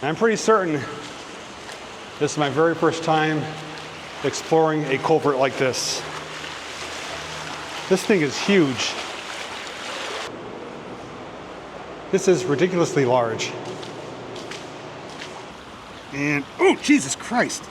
I'm pretty certain this is my very first time exploring a culvert like this. This thing is huge. This is ridiculously large. And, oh, Jesus Christ.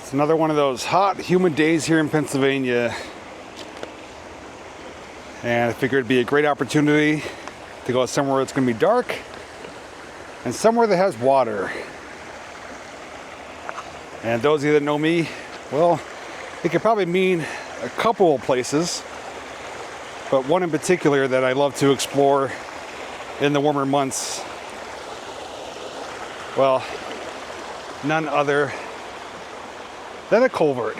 It's another one of those hot, humid days here in Pennsylvania. And I figured it'd be a great opportunity to go somewhere that's going to be dark and somewhere that has water. And those of you that know me, well, it could probably mean a couple of places, but one in particular that I love to explore in the warmer months, well, none other than a culvert.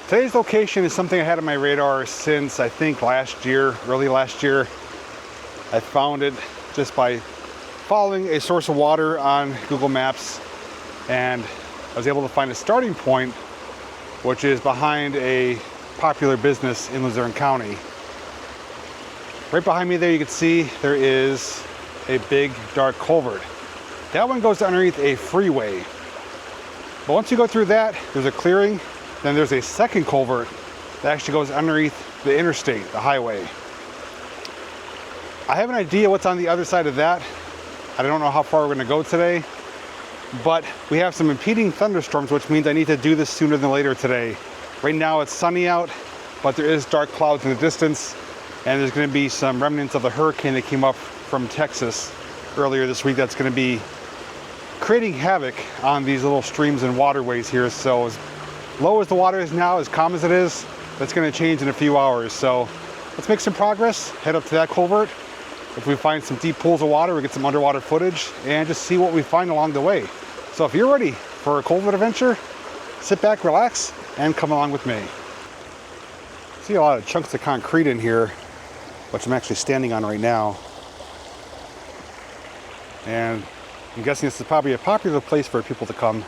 Today's location is something I had on my radar since I think last year, early last year. I found it just by following a source of water on Google Maps, and I was able to find a starting point, which is behind a popular business in Luzerne County. Right behind me there you can see there is a big dark culvert. That one goes underneath a freeway. But once you go through that, there's a clearing, then there's a second culvert that actually goes underneath the interstate, the highway. I have an idea what's on the other side of that. I don't know how far we're gonna go today, but we have some impeding thunderstorms, which means I need to do this sooner than later today. Right now it's sunny out, but there is dark clouds in the distance, and there's gonna be some remnants of the hurricane that came up from Texas earlier this week that's gonna be creating havoc on these little streams and waterways here. So as low as the water is now, as calm as it is, that's going to change in a few hours. So let's make some progress, head up to that culvert. If we find some deep pools of water, we get some underwater footage and just see what we find along the way. So if you're ready for a culvert adventure, sit back, relax, and come along with me. See a lot of chunks of concrete in here, which I'm actually standing on right now. And I'm guessing this is probably a popular place for people to come.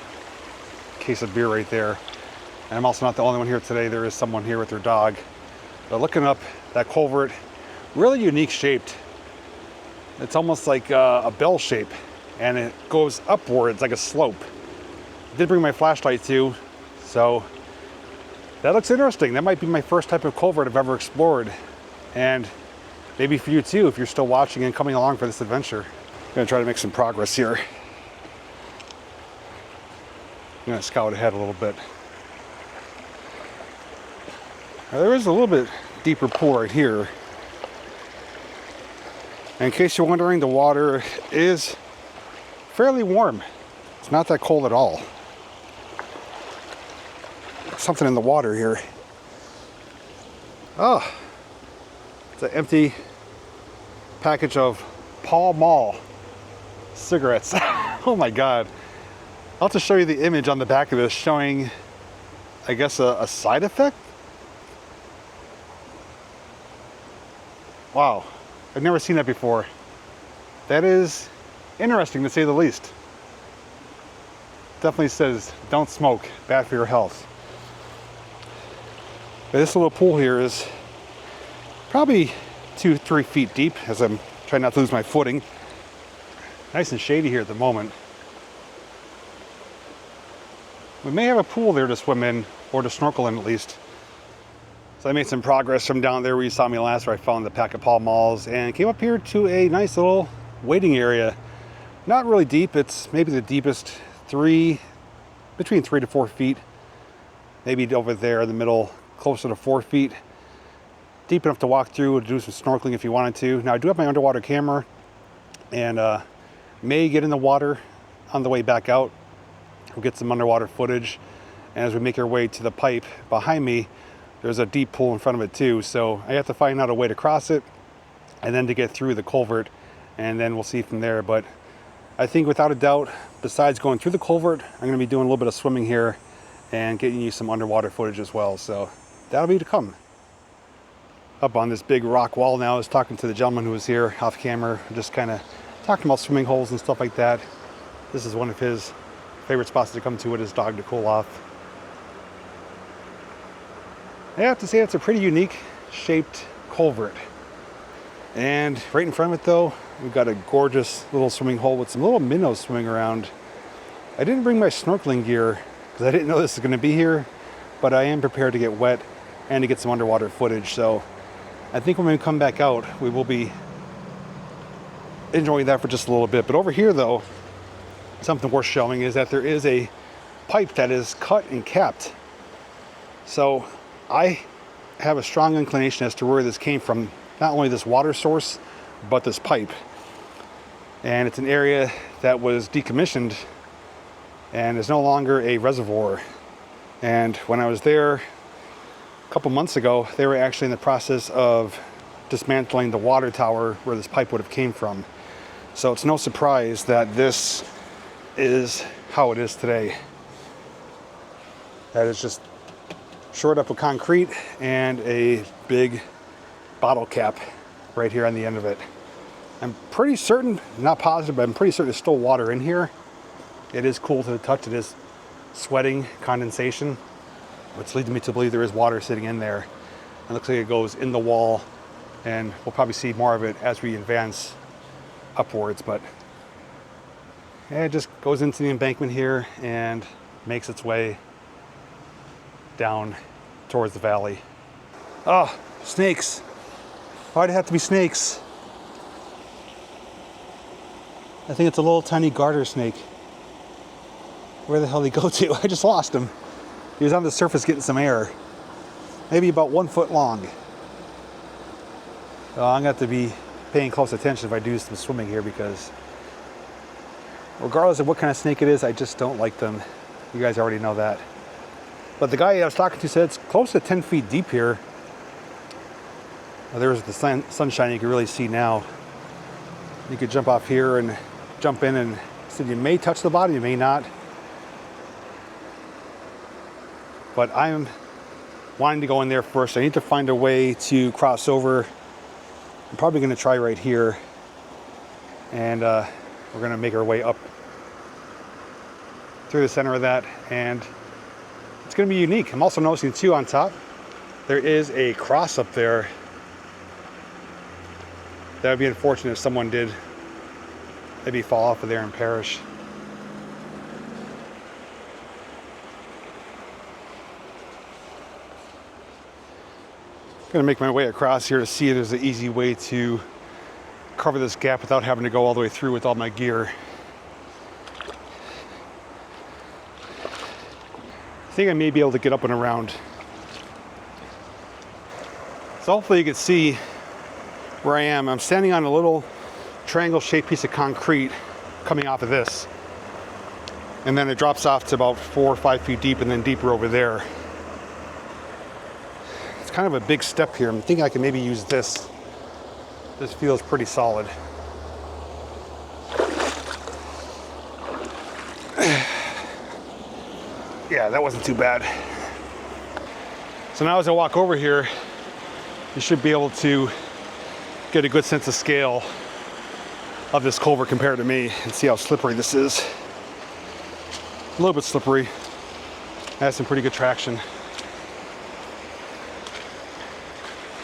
Case of beer right there. And I'm also not the only one here today. There is someone here with their dog. But looking up that culvert, really unique shaped. It's almost like a bell shape, and it goes upwards like a slope. I did bring my flashlight too, so that looks interesting. That might be my first type of culvert I've ever explored. And maybe for you too, if you're still watching and coming along for this adventure. I'm gonna try to make some progress here. I'm gonna scout ahead a little bit. Now, there is a little bit deeper pool right here. And in case you're wondering, the water is fairly warm. It's not that cold at all. There's something in the water here. Oh, it's an empty package of Pall Mall cigarettes. Oh my God. I'll have to show you the image on the back of this showing, I guess, a side effect. Wow, I've never seen that before. That is interesting to say the least. Definitely says don't smoke, bad for your health. But this little pool here is probably 2-3 feet deep, as I'm trying not to lose my footing. Nice and shady here at the moment. We may have a pool there to swim in, or to snorkel in at least. So I made some progress from down there where you saw me last, where I found the pack of palm malls, and came up here to a nice little wading area. Not really deep, it's maybe the deepest between 3 to 4 feet. Maybe over there in the middle, closer to 4 feet. Deep enough to walk through and do some snorkeling if you wanted to. Now I do have my underwater camera, and may get in the water on the way back out. We'll get some underwater footage. And as we make our way to the pipe behind me, there's a deep pool in front of it too, so I have to find out a way to cross it and then to get through the culvert, and then we'll see from there. But I think without a doubt, besides going through the culvert, I'm going to be doing a little bit of swimming here and getting you some underwater footage as well, so that'll be to come. Up on this big rock wall now, I was talking to the gentleman who was here off camera, just kind of talking about swimming holes and stuff like that. This is one of his favorite spots to come to with his dog to cool off. I have to say it's a pretty unique shaped culvert. And right in front of it though, we've got a gorgeous little swimming hole with some little minnows swimming around. I didn't bring my snorkeling gear because I didn't know this was going to be here, but I am prepared to get wet and to get some underwater footage. So I think when we come back out, we will be enjoying that for just a little bit. But over here though, something worth showing is that there is a pipe that is cut and capped. So I have a strong inclination as to where this came from. Not only this water source, but this pipe. And it's an area that was decommissioned and is no longer a reservoir. And when I was there a couple months ago, they were actually in the process of dismantling the water tower where this pipe would have came from. So it's no surprise that this is how it is today. That is just shored up with concrete and a big bottle cap right here on the end of it. I'm pretty certain, not positive, but I'm pretty certain there's still water in here. It is cool to the touch. It is sweating condensation, which leads me to believe there is water sitting in there. It looks like it goes in the wall, and we'll probably see more of it as we advance upwards, but yeah, it just goes into the embankment here and makes its way down towards the valley. Oh, snakes. Why'd it have to be snakes? I think it's a little tiny garter snake. Where the hell did he go to? I just lost him. He was on the surface getting some air. Maybe about 1 foot long. I'm going to have to be paying close attention if I do some swimming here, because regardless of what kind of snake it is, I just don't like them. You guys already know that. But the guy I was talking to said it's close to 10 feet deep here. Well, there's the sunshine you can really see now. You could jump off here and jump in, and said you may touch the bottom, you may not. But I'm wanting to go in there first. I need to find a way to cross over. I'm probably going to try right here. And we're going to make our way up through the center of that. And it's going to be unique. I'm also noticing too on top, there is a cross up there. That would be unfortunate if someone did maybe fall off of there and perish. I'm going to make my way across here to see if there's an easy way to cover this gap without having to go all the way through with all my gear. I think I may be able to get up and around. So hopefully you can see where I am. I'm standing on a little triangle-shaped piece of concrete coming off of this. And then it drops off to about 4 or 5 feet deep, and then deeper over there. It's kind of a big step here. I'm thinking I can maybe use this. This feels pretty solid. Yeah, that wasn't too bad. So now as I walk over here, you should be able to get a good sense of scale of this culvert compared to me and see how slippery this is. A little bit slippery. Has some pretty good traction.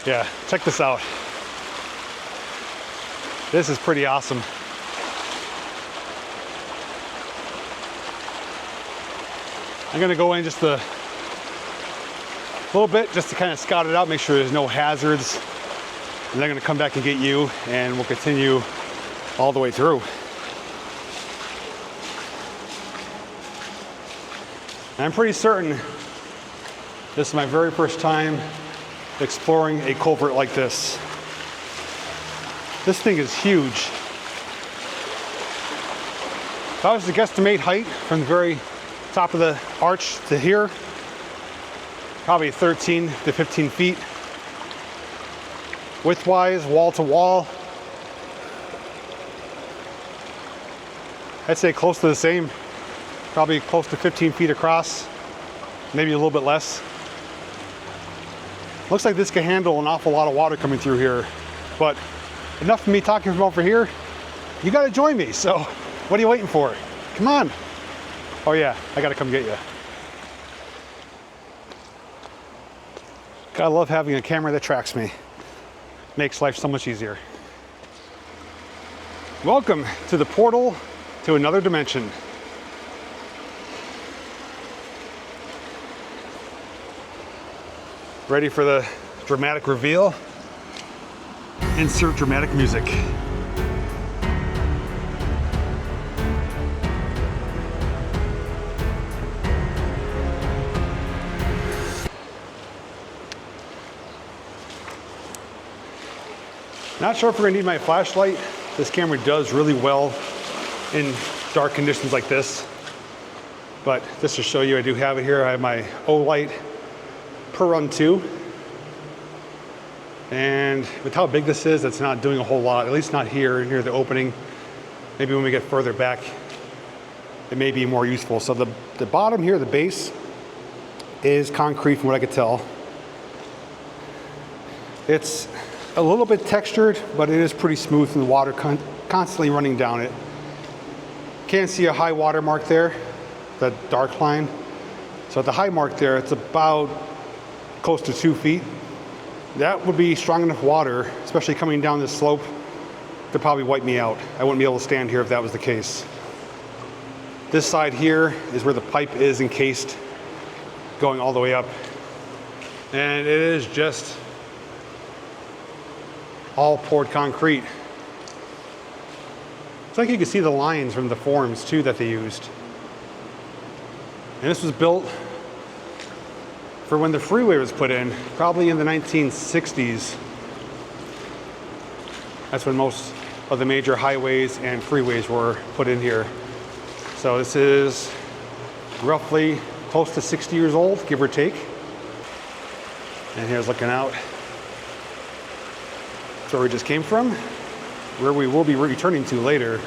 Yeah, check this out. This is pretty awesome. I'm gonna go in just to little bit just to kind of scout it out, make sure there's no hazards. And they're gonna come back and get you, and we'll continue all the way through. And I'm pretty certain this is my very first time exploring a culvert like this. This thing is huge. If I was to guesstimate height from the very top of the arch to here, probably 13 to 15 feet. Width-wise, wall to wall, I'd say close to the same. Probably close to 15 feet across, maybe a little bit less. Looks like this can handle an awful lot of water coming through here, but enough of me talking from over here. You gotta join me, so what are you waiting for? Come on. Oh yeah, I gotta come get you. Gotta love having a camera that tracks me. Makes life so much easier. Welcome to the portal to another dimension. Ready for the dramatic reveal? Insert dramatic music. Not sure if we're gonna need my flashlight. This camera does really well in dark conditions like this. But just to show you, I do have it here. I have my O-light per run 2. And with how big this is, it's not doing a whole lot, at least not here near the opening. Maybe when we get further back, it may be more useful. So the bottom here, the base, is concrete from what I could tell. It's a little bit textured, but it is pretty smooth from the water constantly running down it. Can't see a high water mark there, that dark line. So at the high mark there, it's about close to 2 feet. That would be strong enough water, especially coming down this slope, to probably wipe me out. I wouldn't be able to stand here if that was the case. This side here is where the pipe is encased, going all the way up. And it is just all poured concrete. It's like you can see the lines from the forms too that they used. And this was built for when the freeway was put in, probably in the 1960s. That's when most of the major highways and freeways were put in here. So this is roughly close to 60 years old, give or take. And here's looking out. That's where we just came from, where we will be returning to later.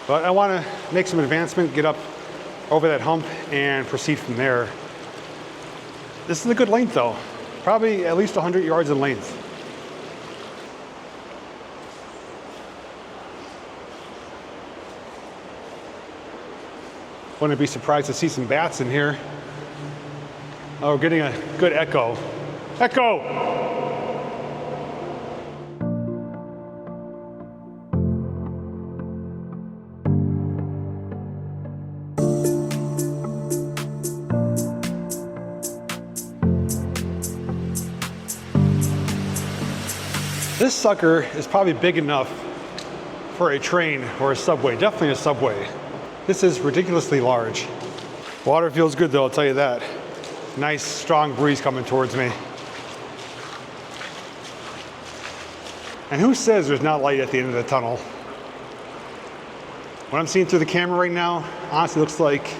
But I want to make some advancement, get up over that hump and proceed from there. This is a good length though, probably at least 100 yards in length. Wouldn't be surprised to see some bats in here. Oh, we're getting a good echo. Echo! This sucker is probably big enough for a train or a subway, definitely a subway. This is ridiculously large. Water feels good though, I'll tell you that. Nice, strong breeze coming towards me. And who says there's not light at the end of the tunnel? What I'm seeing through the camera right now, honestly looks like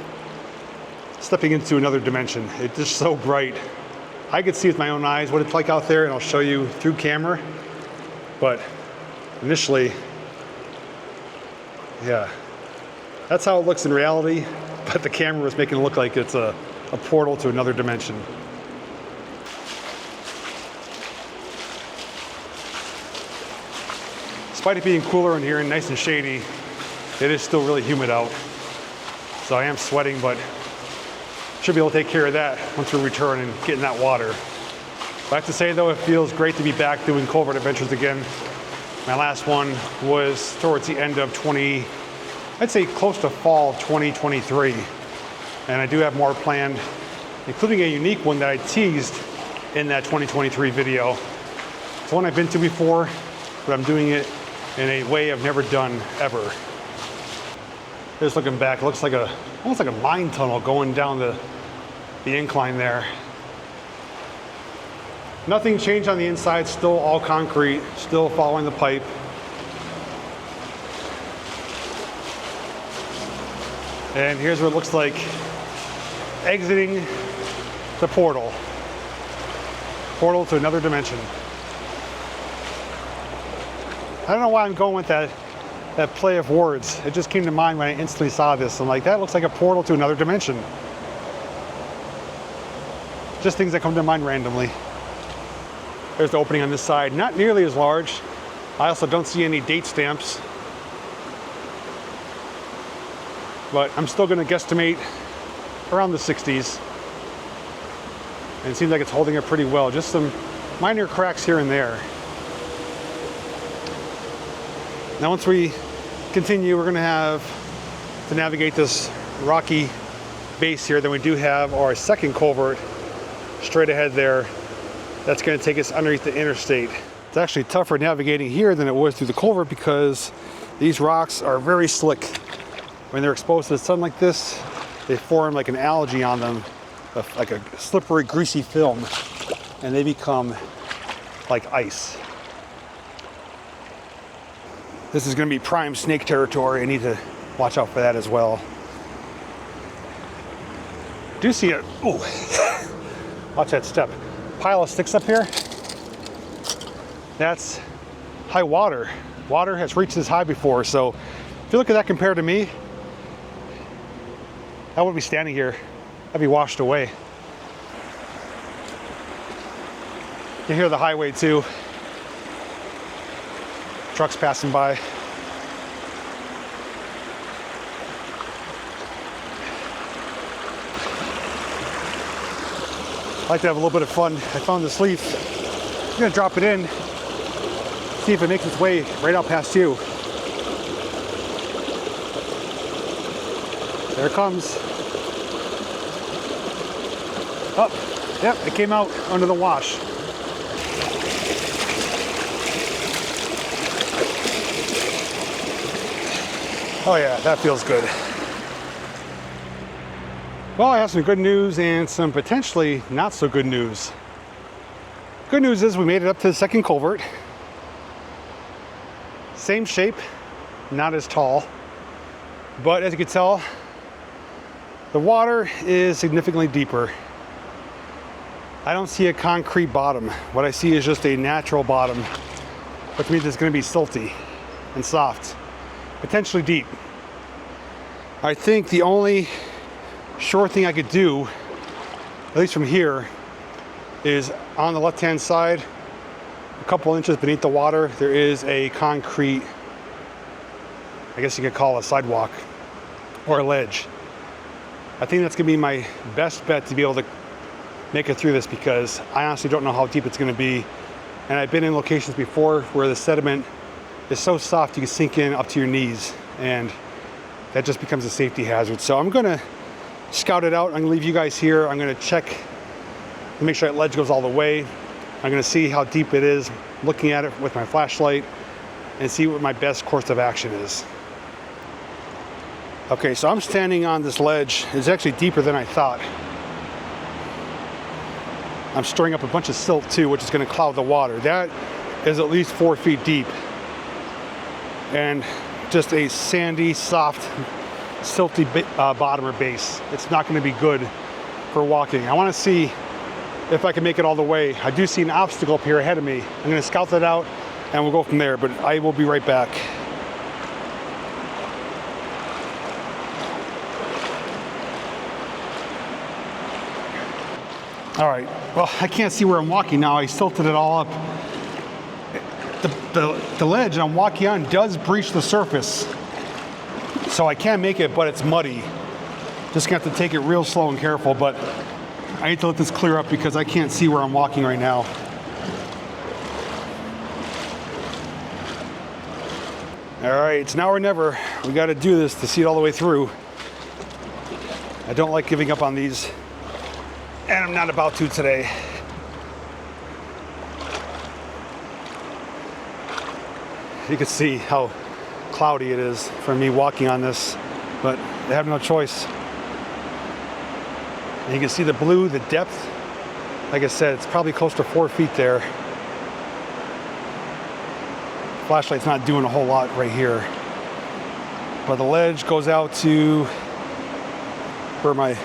stepping into another dimension. It's just so bright. I could see with my own eyes what it's like out there, and I'll show you through camera. But initially, yeah, that's how it looks in reality, but the camera was making it look like it's a portal to another dimension. Despite it being cooler in here and nice and shady, it is still really humid out. So I am sweating, but should be able to take care of that once we return and get in that water. I have to say though, it feels great to be back doing culvert adventures again. My last one was towards the end of I'd say close to fall 2023. And I do have more planned, including a unique one that I teased in that 2023 video. It's one I've been to before, but I'm doing it in a way I've never done ever. Just looking back, it looks like almost like a mine tunnel going down the incline there. Nothing changed on the inside, still all concrete, still following the pipe. And here's what it looks like exiting the portal. Portal to another dimension. I don't know why I'm going with that play of words. It just came to mind when I instantly saw this. I'm like, that looks like a portal to another dimension. Just things that come to mind randomly. There's the opening on this side, not nearly as large. I also don't see any date stamps. But I'm still gonna guesstimate around the 60s. And it seems like it's holding up pretty well. Just some minor cracks here and there. Now once we continue, we're gonna have to navigate this rocky base here. Then we do have our second culvert straight ahead there. That's gonna take us underneath the interstate. It's actually tougher navigating here than it was through the culvert because these rocks are very slick. When they're exposed to the sun like this, they form like an algae on them, like a slippery, greasy film, and they become like ice. This is gonna be prime snake territory. I need to watch out for that as well. Do see it, ooh, watch that step. Pile of sticks up here. That's high water. Water has reached this high before, so if you look at that compared to me, I wouldn't be standing here. I'd be washed away. You can hear the highway too. Trucks passing by. I like to have a little bit of fun. I found this leaf. I'm gonna drop it in, see if it makes its way right out past you. There it comes. Oh, yep, it came out under the wash. Oh yeah, that feels good. Well, I have some good news and some potentially not so good news. Good news is we made it up to the second culvert. Same shape, not as tall, but as you can tell, the water is significantly deeper. I don't see a concrete bottom. What I see is just a natural bottom, which means it's going to be silty and soft, potentially deep. I think the only sure thing I could do, at least from here, is on the left-hand side, a couple inches beneath the water, there is a concrete, I guess you could call it a sidewalk or a ledge. I think that's gonna be my best bet to be able to make it through this because I honestly don't know how deep it's gonna be. And I've been in locations before where the sediment is so soft you can sink in up to your knees, and that just becomes a safety hazard. So I'm gonna scout it out. I'm gonna leave you guys here. I'm gonna check to make sure that ledge goes all the way. I'm gonna see how deep it is, looking at it with my flashlight, and see what my best course of action is. Okay, so I'm standing on this ledge. It's actually deeper than I thought. I'm storing up a bunch of silt too, which is gonna cloud the water. That is at least 4 feet deep. And just a sandy, soft, silty bottom or base. It's not gonna be good for walking. I wanna see if I can make it all the way. I do see an obstacle up here ahead of me. I'm gonna scout that out and we'll go from there, but I will be right back. All right, well, I can't see where I'm walking now. I silted it all up. The ledge I'm walking on does breach the surface. So I can make it, but it's muddy. Just gonna have to take it real slow and careful, but I need to let this clear up because I can't see where I'm walking right now. All right, it's now or never. We gotta do this to see it all the way through. I don't like giving up on these, and I'm not about to today. You can see how cloudy it is for me walking on this, but I have no choice. And you can see the blue, the depth. Like I said, it's probably close to 4 feet there. Flashlight's not doing a whole lot right here. But the ledge goes out to where my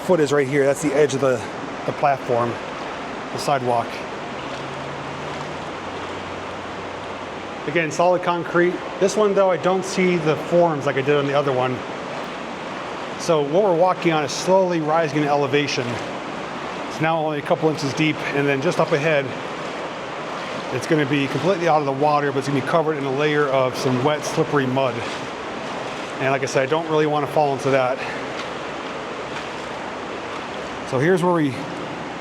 foot is right here. That's the edge of the platform, the sidewalk. Again, solid concrete. This one though, I don't see the forms like I did on the other one. So what we're walking on is slowly rising in elevation. It's now only a couple inches deep, and then just up ahead, it's going to be completely out of the water, but it's going to be covered in a layer of some wet, slippery mud. And like I said, I don't really want to fall into that. So here's where we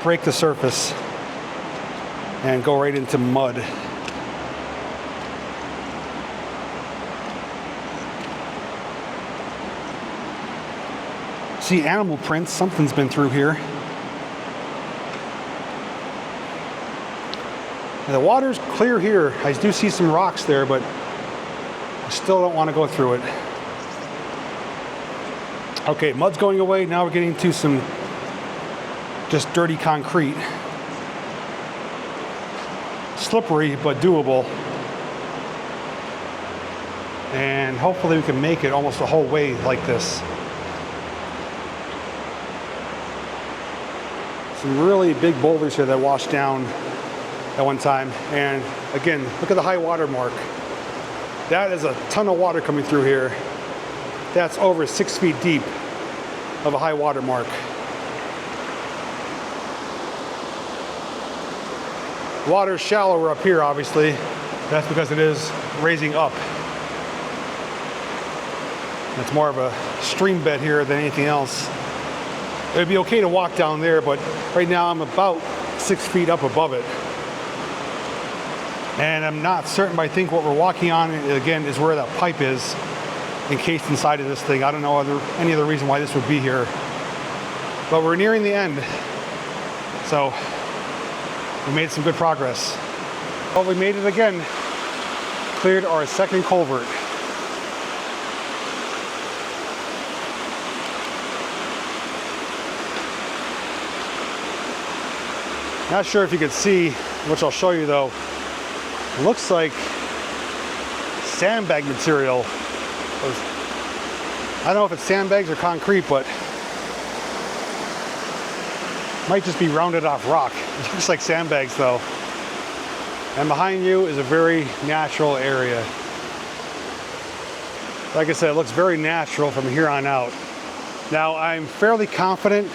break the surface and go right into mud. See animal prints, something's been through here. And the water's clear here. I do see some rocks there, but I still don't want to go through it. Okay, mud's going away. Now we're getting to some just dirty concrete. Slippery, but doable. And hopefully we can make it almost the whole way like this. Some really big boulders here that washed down at one time. And again, look at the high water mark. That is a ton of water coming through here. That's over 6 feet deep of a high water mark. Water's shallower up here, obviously. That's because it is raising up. It's more of a stream bed here than anything else. It would be okay to walk down there, but right now I'm about 6 feet up above it. And I'm not certain, but I think what we're walking on, again, is where that pipe is encased inside of this thing. I don't know any other reason why this would be here. But we're nearing the end. So we made some good progress. Well, we made it again. Cleared our second culvert. Not sure if you can see, which I'll show you though. It looks like sandbag material. I don't know if it's sandbags or concrete, but might just be rounded off rock. It looks like sandbags though. And behind you is a very natural area. Like I said, it looks very natural from here on out. Now I'm fairly confident,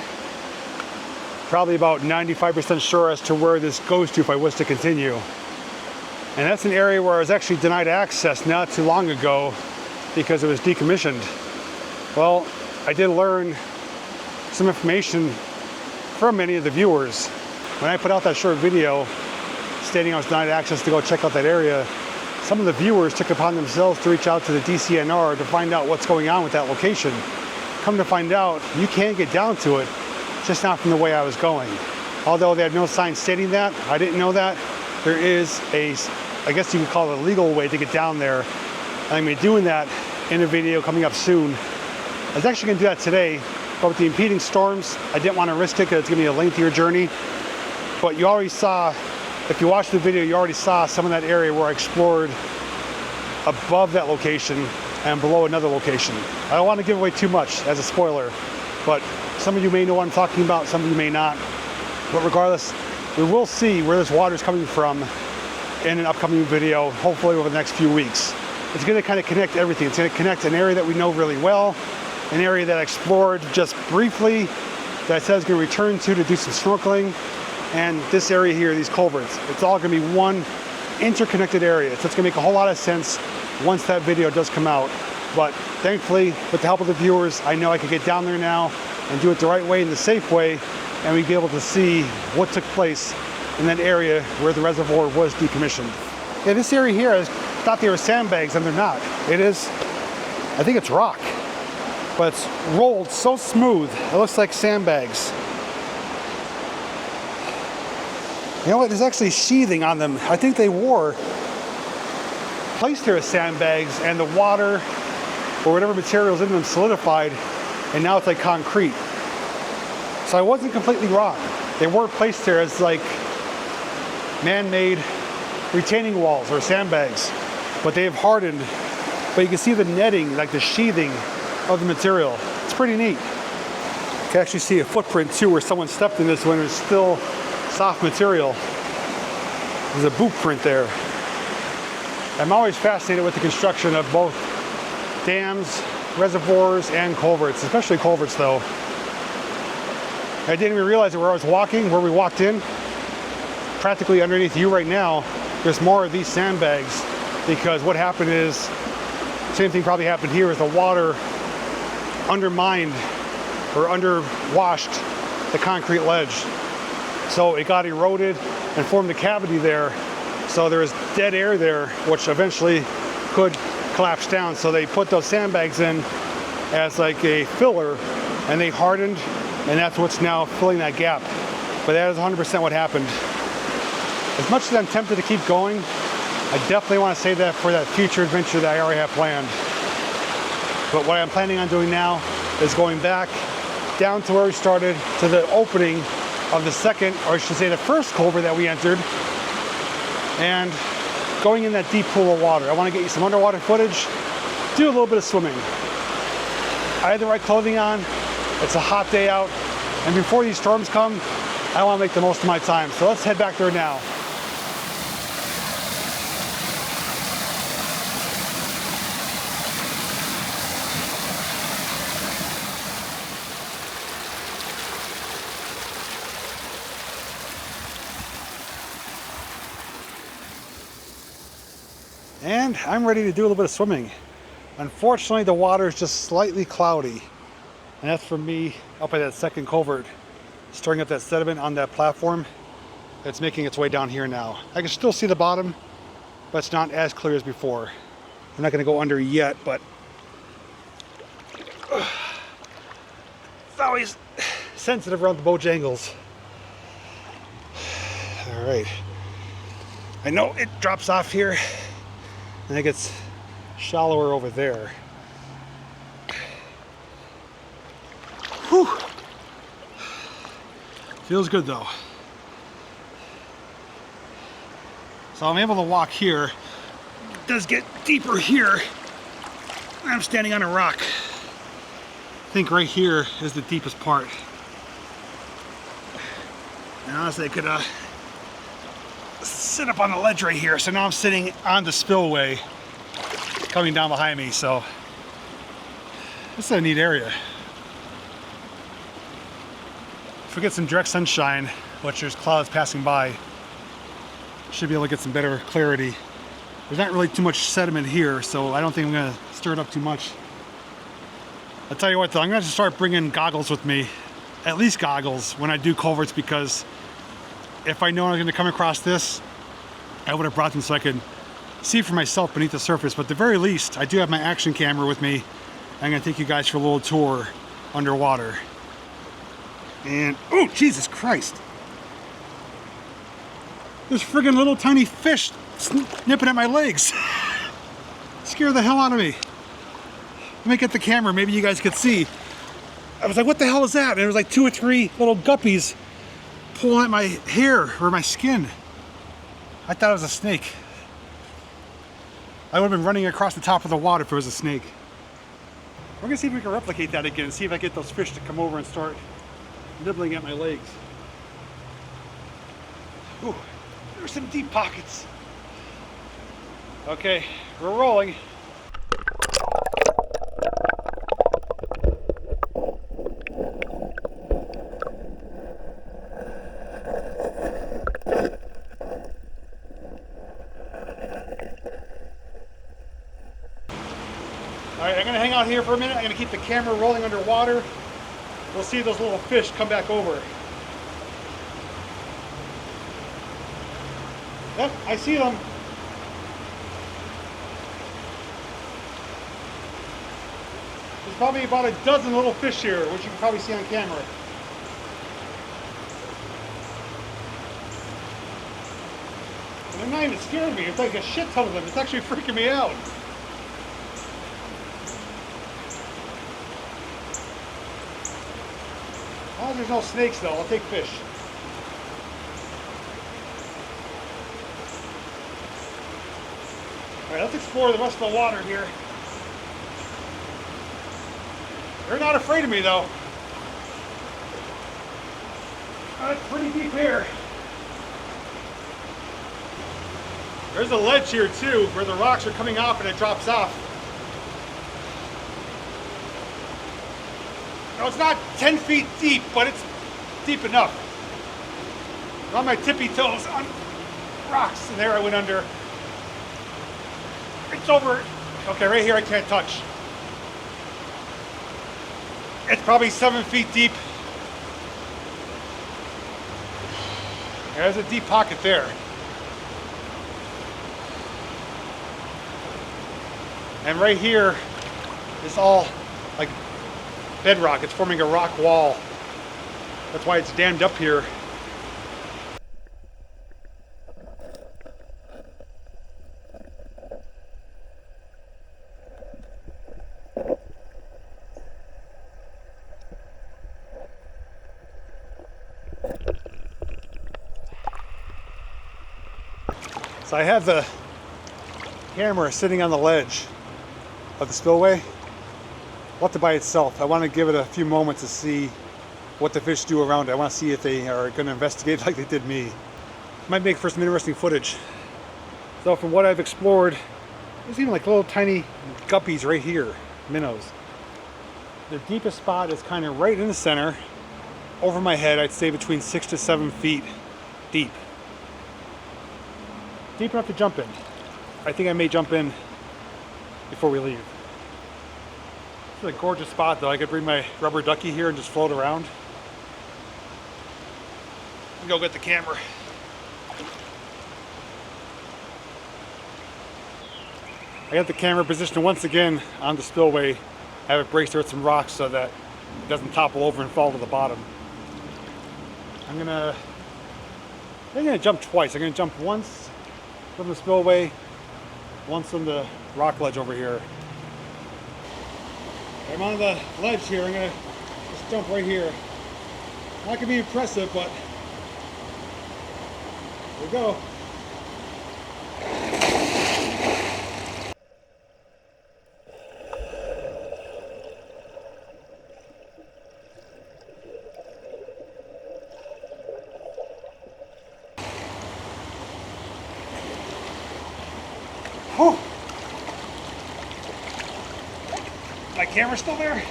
probably about 95% sure as to where this goes to if I was to continue. And that's an area where I was actually denied access not too long ago because it was decommissioned. Well, I did learn some information from many of the viewers. When I put out that short video stating I was denied access to go check out that area, some of the viewers took upon themselves to reach out to the DCNR to find out what's going on with that location. Come to find out, you can get down to it, just not from the way I was going. Although they had no sign stating that, I didn't know that. There is a, I guess you could call it a legal way to get down there. And I'm going to be doing that in a video coming up soon. I was actually going to do that today, but with the impeding storms, I didn't want to risk it because it's going to be a lengthier journey. But you already saw, if you watched the video, you already saw some of that area where I explored above that location and below another location. I don't want to give away too much as a spoiler, but some of you may know what I'm talking about, some of you may not. But regardless, we will see where this water is coming from in an upcoming video, hopefully over the next few weeks. It's going to kind of connect everything. It's going to connect an area that we know really well, an area that I explored just briefly, that I said I was going to return to do some snorkeling, and this area here, these culverts. It's all going to be one interconnected area. So it's going to make a whole lot of sense once that video does come out. But thankfully, with the help of the viewers, I know I can get down there now and do it the right way and the safe way, and we'd be able to see what took place in that area where the reservoir was decommissioned. Yeah, this area here, I thought they were sandbags, and they're not. It is, I think it's rock. but it's rolled so smooth, it looks like sandbags. You know what, there's actually sheathing on them. I think they were placed here as sandbags and the water or whatever materials in them solidified, and now it's like concrete. So I wasn't completely wrong. They were placed here as like man-made retaining walls or sandbags, but they have hardened. But you can see the netting, like the sheathing of the material. It's pretty neat. You can actually see a footprint too where someone stepped in this when it was still soft material. There's a boot print there. I'm always fascinated with the construction of both dams, reservoirs, and culverts, especially culverts though. I didn't even realize that where I was walking, where we walked in, practically underneath you right now, there's more of these sandbags, because what happened is, same thing probably happened here, is the water undermined or underwashed the concrete ledge. So it got eroded and formed a cavity there. So there is dead air there, which eventually could collapse down. So they put those sandbags in as like a filler, and they hardened, and that's what's now filling that gap. But that is 100% what happened. As much as I'm tempted to keep going, I definitely want to save that for that future adventure that I already have planned. But what I'm planning on doing now is going back down to where we started, to the opening of the second, or I should say the first culvert that we entered, and going in that deep pool of water. I want to get you some underwater footage, do a little bit of swimming. I had the right clothing on, it's a hot day out, and before these storms come, I want to make the most of my time. So let's head back there now. And I'm ready to do a little bit of swimming. Unfortunately, the water is just slightly cloudy. And that's from me up at that second culvert, stirring up that sediment on that platform. It's making its way down here now. I can still see the bottom, but it's not as clear as before. I'm not gonna go under yet, but it's always sensitive around the Bojangles. All right. I know it drops off here, and it gets shallower over there. Whew. Feels good though. So I'm able to walk here. It does get deeper here. I'm standing on a rock. I think right here is the deepest part. And honestly, I could sit up on the ledge right here. So now I'm sitting on the spillway coming down behind me. So this is a neat area. If we get some direct sunshine, which there's clouds passing by, should be able to get some better clarity. There's not really too much sediment here, so I don't think I'm gonna stir it up too much. I'll tell you what though, I'm gonna have to start bringing goggles with me, at least goggles, when I do culverts, because if I know I'm gonna come across this, I would have brought them so I could see for myself beneath the surface. But at the very least, I do have my action camera with me. I'm gonna take you guys for a little tour underwater. And, oh, Jesus Christ. There's friggin' little tiny fish nipping at my legs. Scared the hell out of me. Let me get the camera, maybe you guys could see. I was like, what the hell is that? And there was like 2 or 3 little guppies pulling at my hair or my skin. I thought it was a snake. I would have been running across the top of the water if it was a snake. We're gonna see if we can replicate that again and see if I get those fish to come over and start nibbling at my legs. Ooh, there's some deep pockets. Okay, we're rolling. All right, I'm gonna hang out here for a minute. I'm gonna keep the camera rolling underwater. We'll see those little fish come back over. Yep, I see them. There's probably about a dozen little fish here, which you can probably see on camera. And they're not even scaring me. It's like a shit ton of them. It's actually freaking me out. As long as there's no snakes though, I'll take fish. Alright, let's explore the rest of the water here. They're not afraid of me though. It's pretty deep here. There's a ledge here too, where the rocks are coming off and it drops off. Now it's not 10 feet deep, but it's deep enough. I'm on my tippy toes on rocks, and there I went under. It's over. Okay, right here I can't touch. It's probably 7 feet deep. There's a deep pocket there. And right here is all like bedrock. It's forming a rock wall. That's why it's dammed up here. So I have the camera sitting on the ledge of the spillway. Left it by itself. I want to give it a few moments to see what the fish do around it. I want to see if they are going to investigate like they did me. Might make for some interesting footage. So from what I've explored, there's even like little tiny guppies right here, minnows. The deepest spot is kind of right in the center. Over my head, I'd say between 6 to 7 feet deep. Deep enough to jump in. I think I may jump in before we leave. It's a gorgeous spot though. I could bring my rubber ducky here and just float around. And go get the camera. I got the camera positioned once again on the spillway. I have it braced with some rocks so that it doesn't topple over and fall to the bottom. I'm gonna jump twice. I'm gonna jump once from the spillway, once from the rock ledge over here. I'm on the ledge here. I'm gonna just jump right here. Not gonna be impressive, but here we go. Whew. My camera's still there?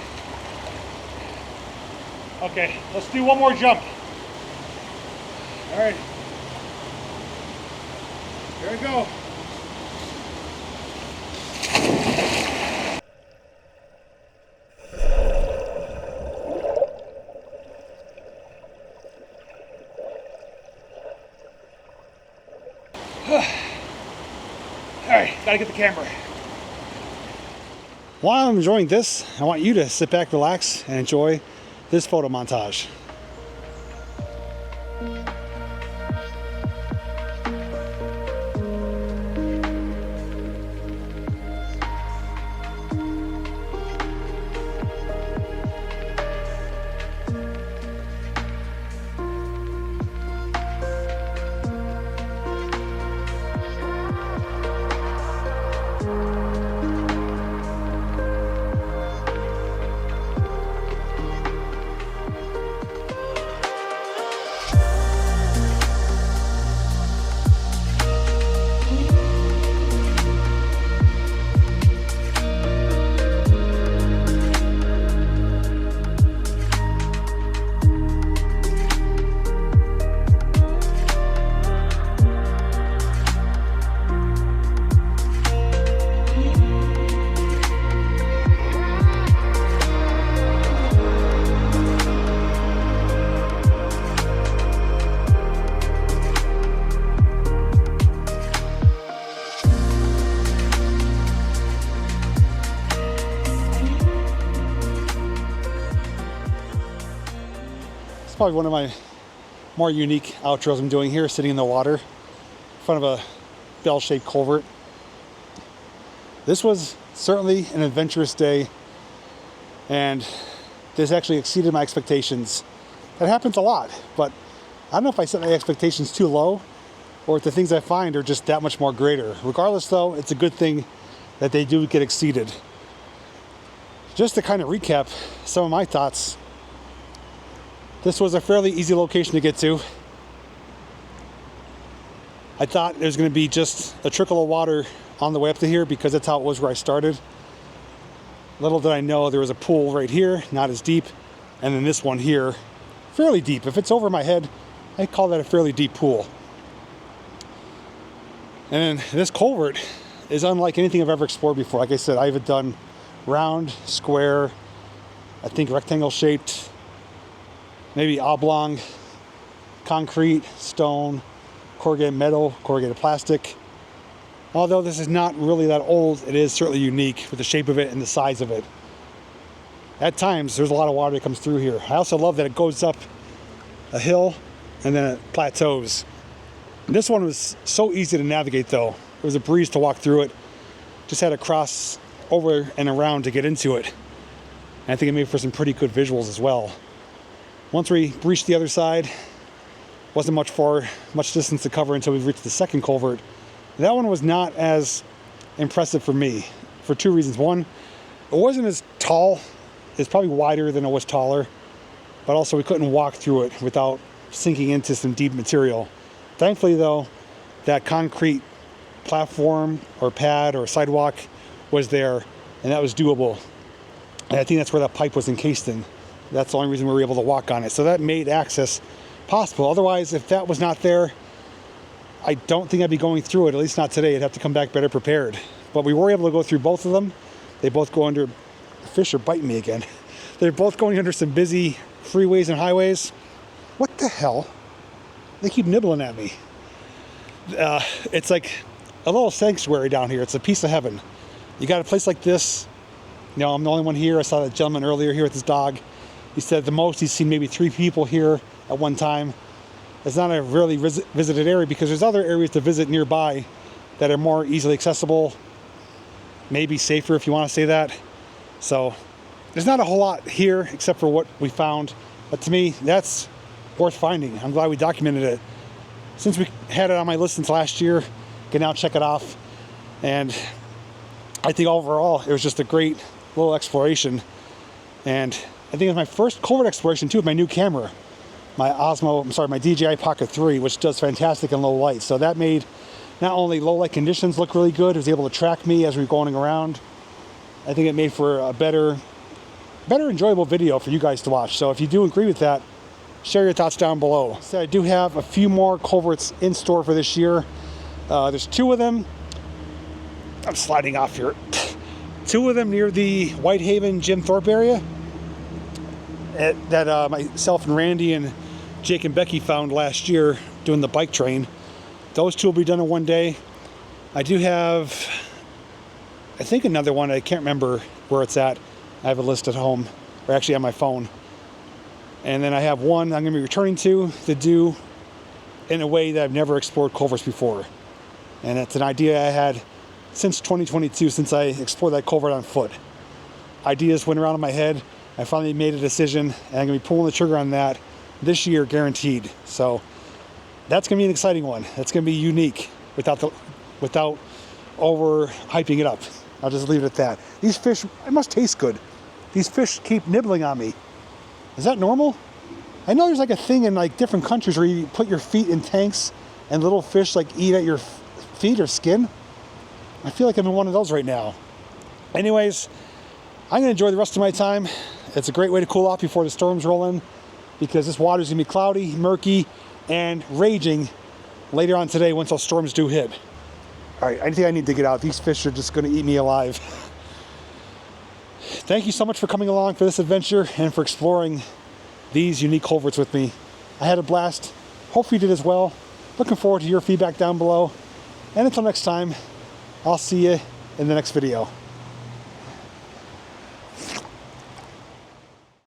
Okay, let's do one more jump. All right. Here we go. All right, gotta get the camera. While I'm enjoying this, I want you to sit back, relax, and enjoy this photo montage. It's probably one of my more unique outros I'm doing here, sitting in the water in front of a bell-shaped culvert. This was certainly an adventurous day, and this actually exceeded my expectations. That happens a lot, but I don't know if I set my expectations too low or if the things I find are just that much more greater. Regardless though, it's a good thing that they do get exceeded. Just to kind of recap some of my thoughts, this was a fairly easy location to get to. I thought there was going to be just a trickle of water on the way up to here because that's how it was where I started. Little did I know there was a pool right here, not as deep, and then this one here, fairly deep. If it's over my head, I call that a fairly deep pool. And then this culvert is unlike anything I've ever explored before. Like I said, I've done round, square, I think rectangle shaped, maybe oblong, concrete, stone, corrugated metal, corrugated plastic. Although this is not really that old, it is certainly unique with the shape of it and the size of it. At times, there's a lot of water that comes through here. I also love that it goes up a hill and then it plateaus. This one was so easy to navigate though. It was a breeze to walk through it. Just had to cross over and around to get into it. And I think it made for some pretty good visuals as well. Once we reached the other side, wasn't much distance to cover until we reached the second culvert. That one was not as impressive for me for two reasons. One, it wasn't as tall. It's probably wider than it was taller, but also we couldn't walk through it without sinking into some deep material. Thankfully though, that concrete platform or pad or sidewalk was there, and that was doable. And I think that's where that pipe was encased in. That's the only reason we were able to walk on it. So that made access possible. Otherwise, if that was not there, I don't think I'd be going through it, at least not today. I'd have to come back better prepared. But we were able to go through both of them. They both go under, fish are biting me again. They're both going under some busy freeways and highways. What the hell? They keep nibbling at me. It's like a little sanctuary down here. It's a piece of heaven. You got a place like this. You know, I'm the only one here. I saw that gentleman earlier here with his dog. He said the most he's seen maybe 3 people here at one time. It's not a really visited area because there's other areas to visit nearby that are more easily accessible, maybe safer if you want to say that. So there's not a whole lot here except for what we found, but to me that's worth finding. I'm glad we documented it. Since we had it on my list since last year, can now check it off. And I think overall it was just a great little exploration. And I think it was my first culvert exploration too with my new camera. My DJI Pocket 3, which does fantastic in low light. So that made not only low light conditions look really good, it was able to track me as we were going around. I think it made for a better enjoyable video for you guys to watch. So if you do agree with that, share your thoughts down below. So I do have a few more culverts in store for this year. There's 2 of them. I'm sliding off here. 2 of them near the Whitehaven Jim Thorpe area that myself and Randy and Jake and Becky found last year doing the bike train. Those 2 will be done in one day. I do have, I think, another one. I can't remember where it's at. I have a list at home, or actually on my phone. And then I have one I'm going to be returning to do in a way that I've never explored culverts before. And it's an idea I had since 2022, since I explored that culvert on foot. Ideas went around in my head. I finally made a decision, and I'm going to be pulling the trigger on that this year, guaranteed. So that's going to be an exciting one. That's going to be unique without over hyping it up. I'll just leave it at that. These fish, it must taste good. These fish keep nibbling on me. Is that normal? I know there's like a thing in like different countries where you put your feet in tanks and little fish like eat at your feet or skin. I feel like I'm in one of those right now. Anyways, I'm going to enjoy the rest of my time. It's a great way to cool off before the storms roll in, because this water is going to be cloudy, murky, and raging later on today once those storms do hit. All right, I think I need to get out. These fish are just going to eat me alive. Thank you so much for coming along for this adventure and for exploring these unique culverts with me. I had a blast. Hope you did as well. Looking forward to your feedback down below. And until next time, I'll see you in the next video.